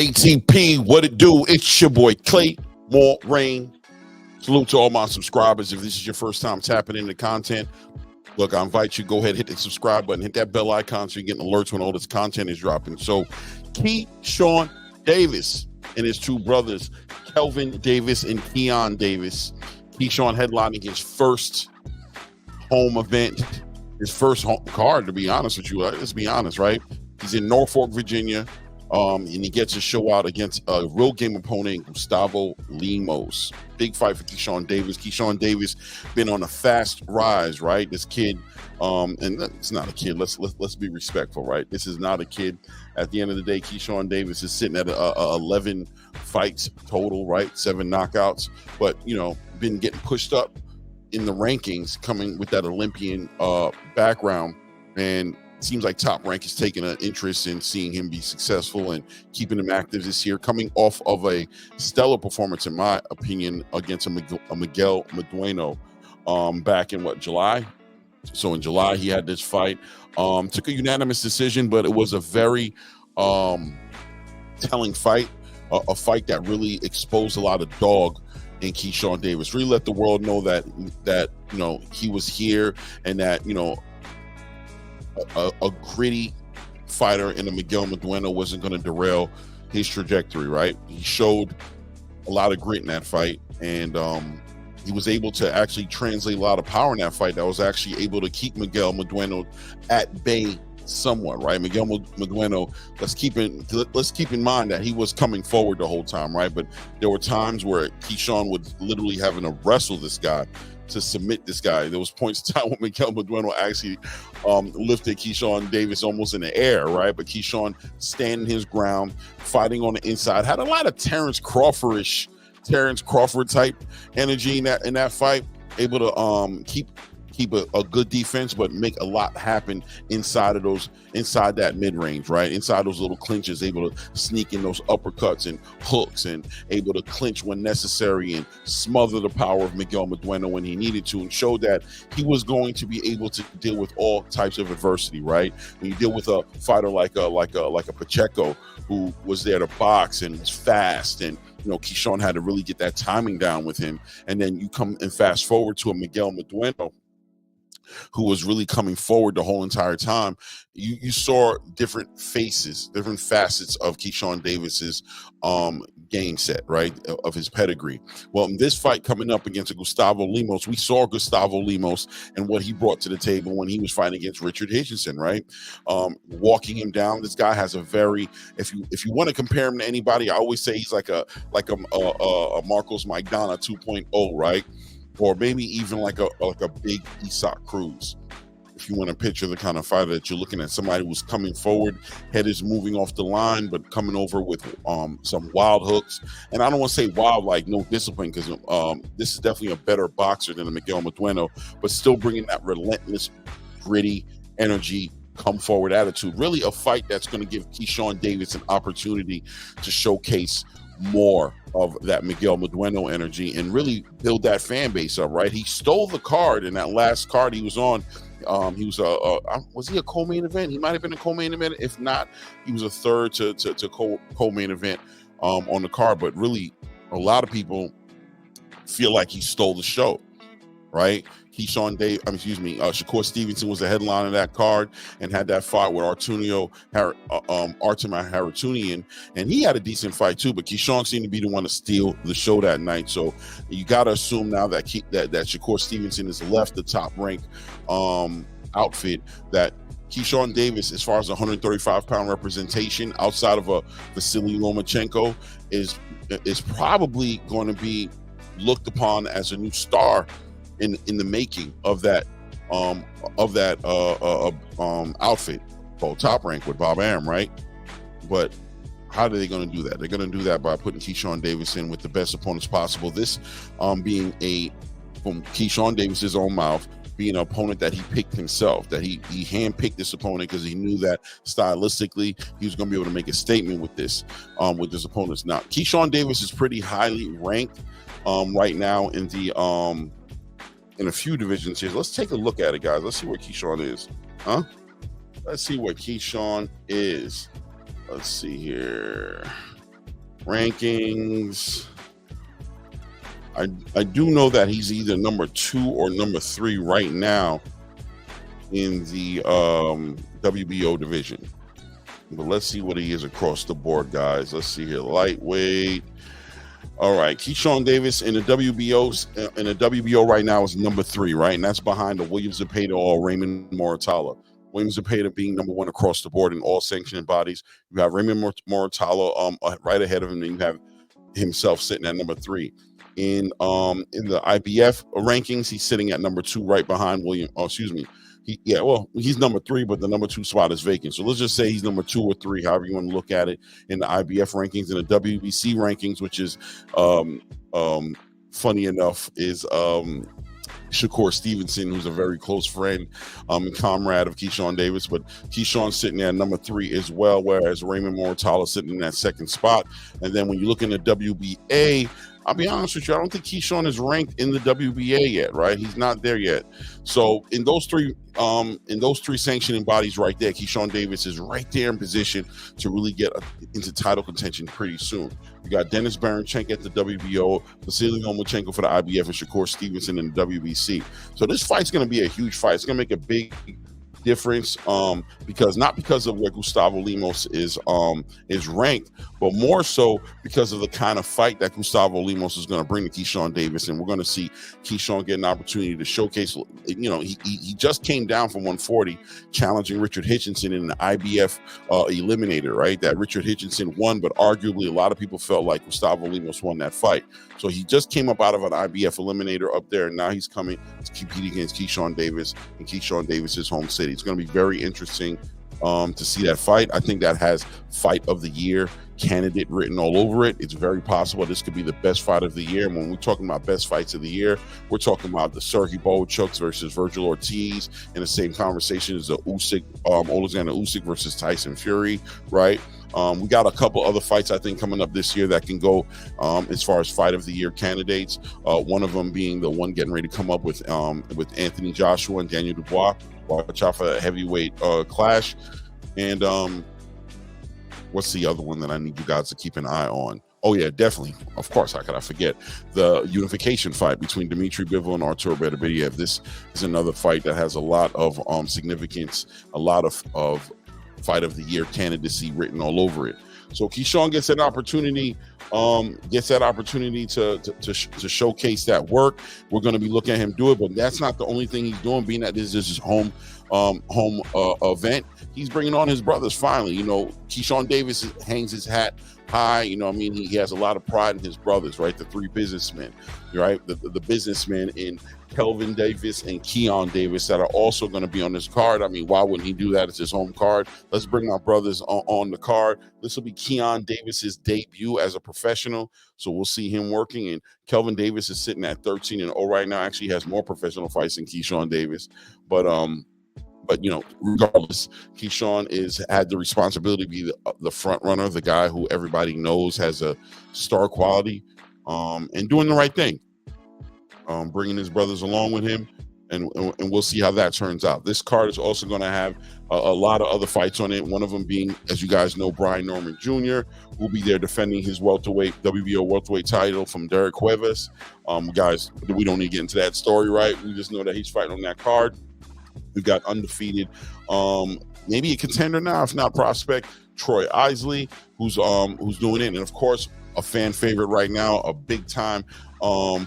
ATP, what it do? It's your boy Clay More Rain. Salute to all my subscribers. If this is your first time tapping into content, look, I invite you, go ahead, hit the subscribe button, hit that bell icon so you're getting alerts when all this content is dropping. So Keyshawn Davis and his two brothers, Kelvin Davis and Keon Davis. Keyshawn headlining his first home event, his first home card, to be honest with you. Let's be honest, right? He's in Norfolk, Virginia, and he gets a show out against a real game opponent, Gustavo Lemos. Big fight for Keyshawn Davis. Keyshawn Davis been on a fast rise, right? This kid, and it's not a kid. Let's be respectful, right? This is not a kid. At the end of the day, Keyshawn Davis is sitting at 11 fights total, right? 7 knockouts, but been getting pushed up in the rankings, coming with that Olympian background, and seems like Top Rank is taking an interest in seeing him be successful and keeping him active this year, coming off of a stellar performance, in my opinion, against a Miguel Medueno back in July. So in July, he had this fight, took a unanimous decision, but it was a very telling fight, a fight that really exposed a lot of dog in Keyshawn Davis, really let the world know that he was here, and that a gritty fighter in a Miguel Medueno wasn't going to derail his trajectory, right? He showed a lot of grit in that fight, and he was able to actually translate a lot of power in that fight that was actually able to keep Miguel Medueno at bay somewhat, right? Miguel Medueno, let's keep in mind that he was coming forward the whole time, right? But there were times where Keyshawn would literally having to wrestle this guy to submit this guy. There was points in time when Miguel Medueno actually lifted Keyshawn Davis almost in the air, right? But Keyshawn standing his ground, fighting on the inside, had a lot of Terrence Crawford type energy in that fight, able to keep a good defense, but make a lot happen inside that mid-range, right? Inside those little clinches, able to sneak in those uppercuts and hooks, and able to clinch when necessary and smother the power of Miguel Medueno when he needed to, and show that he was going to be able to deal with all types of adversity, right? When you deal with a fighter like a Pacheco, who was there to box and was fast, and Keyshawn had to really get that timing down with him, and then you come and fast forward to a Miguel Medueno who was really coming forward the whole entire time. You saw different faces, different facets of Keyshawn Davis's game set, right, of his pedigree. Well, in this fight coming up against Gustavo Lemos, we saw Gustavo Lemos and what he brought to the table when he was fighting against Richard Hitchinson, right? Walking him down. This guy has a very, if you want to compare him to anybody, I always say he's like a Marcos Maidana 2.0, right? Or maybe even like a big Isak Cruz. If you want to picture the kind of fighter that you're looking at, somebody who's coming forward, head is moving off the line, but coming over with some wild hooks. And I don't want to say wild like no discipline, because this is definitely a better boxer than a Miguel Medueno, but still bringing that relentless, gritty energy, come forward attitude. Really a fight that's going to give Keyshawn Davis an opportunity to showcase more of that Miguel Medueno energy and really build that fan base up, right? He stole the card in that last card he was on. He was was he a co-main event? He might have been a co-main event. If not, he was a third to co-main event on the card. But really, a lot of people feel like he stole the show, right? Shakur Stevenson was the headline of that card and had that fight with Artem Haratunian, and he had a decent fight too. But Keyshawn seemed to be the one to steal the show that night. So you got to assume now that Shakur Stevenson has left the Top Rank outfit, that Keyshawn Davis, as far as 135-pound representation outside of a Vasily Lomachenko, is probably going to be looked upon as a new star in the making of that outfit called Top Rank with Bob Arum, right? But how are they going to do that? They're going to do that by putting Keyshawn Davis in with the best opponents possible. This being from Keyshawn Davis's own mouth, being an opponent that he picked himself, that he handpicked this opponent because he knew that stylistically he was going to be able to make a statement with his opponents. Now, Keyshawn Davis is pretty highly ranked right now in a few divisions here. Let's take a look at it, guys. Let's see where Keyshawn is. Let's see what Keyshawn is. Let's see here. rankings. I do know that he's either number 2 or number 3 right now in the WBO division. But let's see what he is across the board, guys. Let's see here. Lightweight. All right, Keyshawn Davis in the WBO right now is number 3, right? And that's behind the Williams Zepeda or Raymond Moratala. Williams Zepeda being number 1 across the board in all sanctioning bodies. You have Raymond Moratala right ahead of him, and you have himself sitting at number 3. In the IBF rankings, he's sitting at number 2, right behind William. Oh, excuse me. He's number 3, but the number 2 spot is vacant. So let's just say he's number 2 or 3, however you want to look at it, in the IBF rankings. In the WBC rankings, which is funny enough, is Shakur Stevenson, who's a very close friend and comrade of Keyshawn Davis. But Keyshawn's sitting there at number 3 as well, whereas Raymond Moratala sitting in that 2nd spot. And then when you look in the WBA, I'll be honest with you, I don't think Keyshawn is ranked in the WBA yet, right? He's not there yet. So in those three sanctioning bodies right there, Keyshawn Davis is right there in position to really get into title contention pretty soon. You got Dennis Baranchenko at the WBO, Vasily Lomachenko for the IBF, and Shakur Stevenson in the WBC. So this fight's going to be a huge fight. It's going to make a big difference because of where Gustavo Lemos is ranked, but more so because of the kind of fight that Gustavo Lemos is going to bring to Keyshawn Davis. And we're going to see Keyshawn get an opportunity to showcase, he just came down from 140 challenging Richard Hitchinson in an IBF eliminator, right? That Richard Hitchinson won, but arguably a lot of people felt like Gustavo Lemos won that fight. So he just came up out of an IBF eliminator up there, and now he's coming to compete against Keyshawn Davis in Keyshawn Davis's home city. It's going to be very interesting to see that fight. I think that has fight of the year candidate written all over it. It's very possible this could be the best fight of the year. And when we're talking about best fights of the year, we're talking about the Sergey Bohachuk versus Virgil Ortiz in the same conversation as the Alexander Usyk versus Tyson Fury, right? We got a couple other fights I think coming up this year that can go as far as fight of the year candidates. One of them being the one getting ready to come up with Anthony Joshua and Daniel Dubois. Watch out for a heavyweight clash. And what's the other one that I need you guys to keep an eye on? Oh, yeah, definitely. Of course, how could I forget? The unification fight between Dmitry Bivol and Artur Beterbiev. This is another fight that has a lot of significance, a lot of fight of the year candidacy written all over it. So Keyshawn gets an opportunity, to showcase that work. We're going to be looking at him do it, but that's not the only thing he's doing. Being that this is his home event, he's bringing on his brothers. Finally, Keyshawn Davis hangs his hat high. He has a lot of pride in his brothers, right? The 3 businessmen, right? The businessmen in Kelvin Davis and Keon Davis that are also going to be on this card. Why wouldn't he do that? It's his home card. Let's bring our brothers on the card. This will be Keon Davis's debut as a professional, so we'll see him working. And Kelvin Davis is sitting at 13-0 right now. Actually, has more professional fights than Keyshawn Davis, but regardless, Keyshawn had the responsibility to be the front runner, the guy who everybody knows has a star quality, and doing the right thing. Bringing his brothers along with him, and we'll see how that turns out. This card is also going to have a lot of other fights on it. One of them being, as you guys know, Brian Norman Jr. will be there defending his WBO welterweight title from Derek Cuevas. Guys, we don't need to get into that story, right? We just know that he's fighting on that card. We've got undefeated, maybe a contender now, if not prospect, Troy Isley, who's doing it, and of course a fan favorite right now, a big time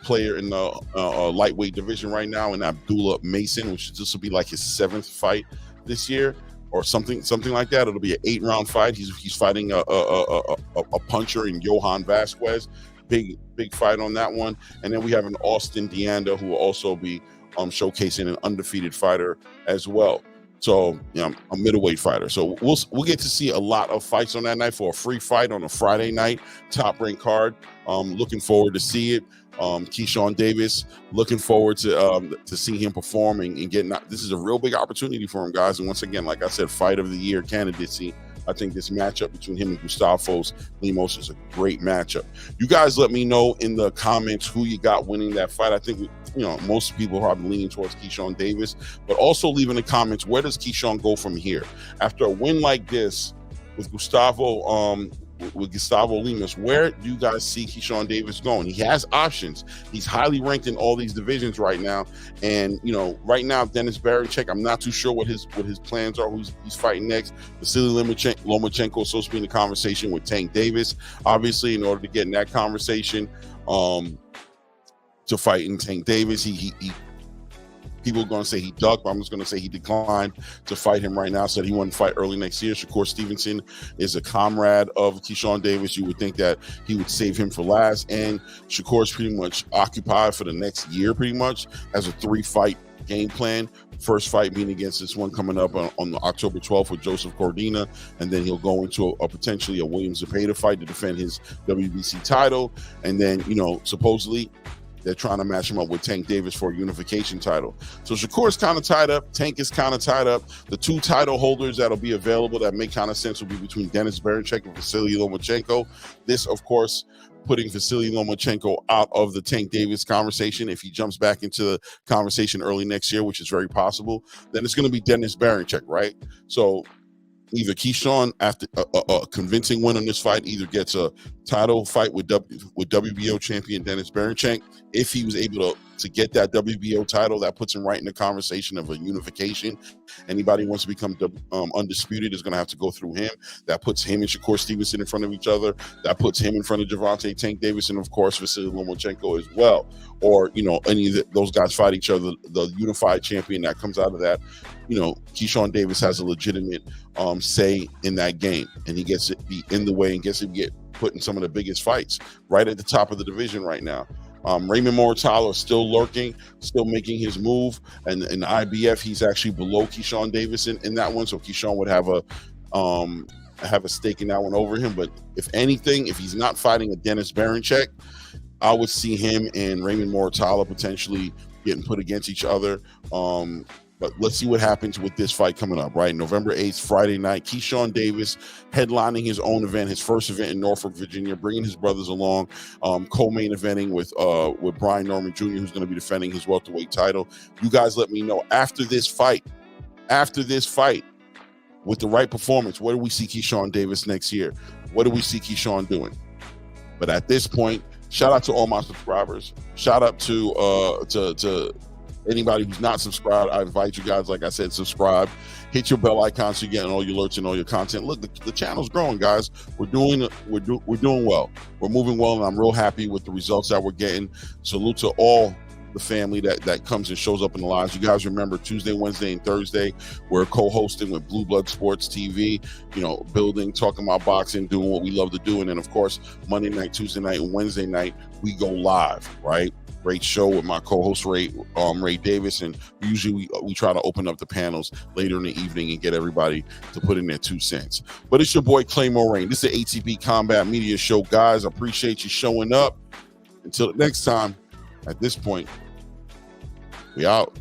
player in the lightweight division right now, and Abdullah Mason, which this will be like his 7th fight this year or something like that. It'll be an 8-round fight. He's fighting a puncher in Johan Vasquez. Big fight on that one. And then we have an Austin Deanda who will also be showcasing an undefeated fighter as well. So, a middleweight fighter. So we'll get to see a lot of fights on that night for a free fight on a Friday night top rank card. Looking forward to see it. Keyshawn Davis, looking forward to seeing him perform and getting. This is a real big opportunity for him, guys. And once again, like I said, fight of the year candidacy. I think this matchup between him and Gustavo Lemos is a great matchup. You guys let me know in the comments who you got winning that fight. I think most people are probably leaning towards Keyshawn Davis, but also leave in the comments, where does Keyshawn go from here? After a win like this with Gustavo with Gustavo Lemus. Where do you guys see Keyshawn Davis going? He has options. He's highly ranked in all these divisions right now. And, you know, right now, Dennis Barichek, I'm not too sure what his plans are, who's he's fighting next. Vasily Lomachenko is supposed to be in the conversation with Tank Davis, obviously, in order to get in that conversation to fight in Tank Davis. He people are going to say he ducked, but I'm just going to say he declined to fight him right now. Said he wanted to fight early next year. Shakur Stevenson is a comrade of Keyshawn Davis. You would think that he would save him for last. And Shakur's pretty much occupied for the next year, pretty much, as a 3-fight game plan. First fight being against this one coming up on October 12th with Joseph Cordina, and then he'll go into a potentially a William Zepeda fight to defend his WBC title. And then, you know, supposedly they're trying to match him up with Tank Davis for a unification title. So Shakur's kind of tied up. Tank is kind of tied up. The 2 title holders that'll be available that make kind of sense will be between Dennis Barichek and Vasily Lomachenko. This, of course, putting Vasily Lomachenko out of the Tank Davis conversation. If he jumps back into the conversation early next year, which is very possible, then it's going to be Dennis Barichek, right? So either Keyshawn, after a convincing win on this fight, either gets a title fight with WBO champion Dennis Barichek. If he was able to get that WBO title, that puts him right in the conversation of a unification. Anybody who wants to become undisputed is going to have to go through him. That puts him and Shakur Stevenson in front of each other. That puts him in front of Gervonta Tank Davis and, of course, Vasily Lomachenko as well. Or, you know, any of those guys fight each other. The unified champion that comes out of that, you know, Keyshawn Davis has a legitimate say in that game, and he gets to be in the way and gets to get put in some of the biggest fights right at the top of the division right now. Raymond Moritalo is still lurking, still making his move, and in the IBF he's actually below Keyshawn Davis in that one, so Keyshawn would have a stake in that one over him. But if anything, if he's not fighting a Dennis Barichek, I would see him and Raymond Moritalo potentially getting put against each other. But let's see what happens with this fight coming up, right? November 8th, Friday night. Keyshawn Davis headlining his own event, his first event in Norfolk, Virginia, bringing his brothers along, co-main eventing with Brian Norman Jr., who's going to be defending his welterweight title. You guys let me know after this fight, with the right performance, where do we see Keyshawn Davis next year? What do we see Keyshawn doing? But at this point, shout out to all my subscribers. Shout out to anybody who's not subscribed. I invite you guys, like I said, subscribe. Hit your bell icon so you're getting all your alerts and all your content. Look, the channel's growing, guys. We're doing well. We're moving well, and I'm real happy with the results that we're getting. Salute to all the family that comes and shows up in the lives. You guys remember Tuesday, Wednesday, and Thursday, we're co-hosting with Blue Blood Sports TV, you know, building, talking about boxing, doing what we love to do. And then, of course, Monday night, Tuesday night, and Wednesday night, we go live, right? Great show with my co-host Ray Davis, and usually we try to open up the panels later in the evening and get everybody to put in their 2 cents. But it's your boy Claymore Rain. This is the ATP Combat Media Show, guys. I appreciate you showing up. Until next time, at this point, we out.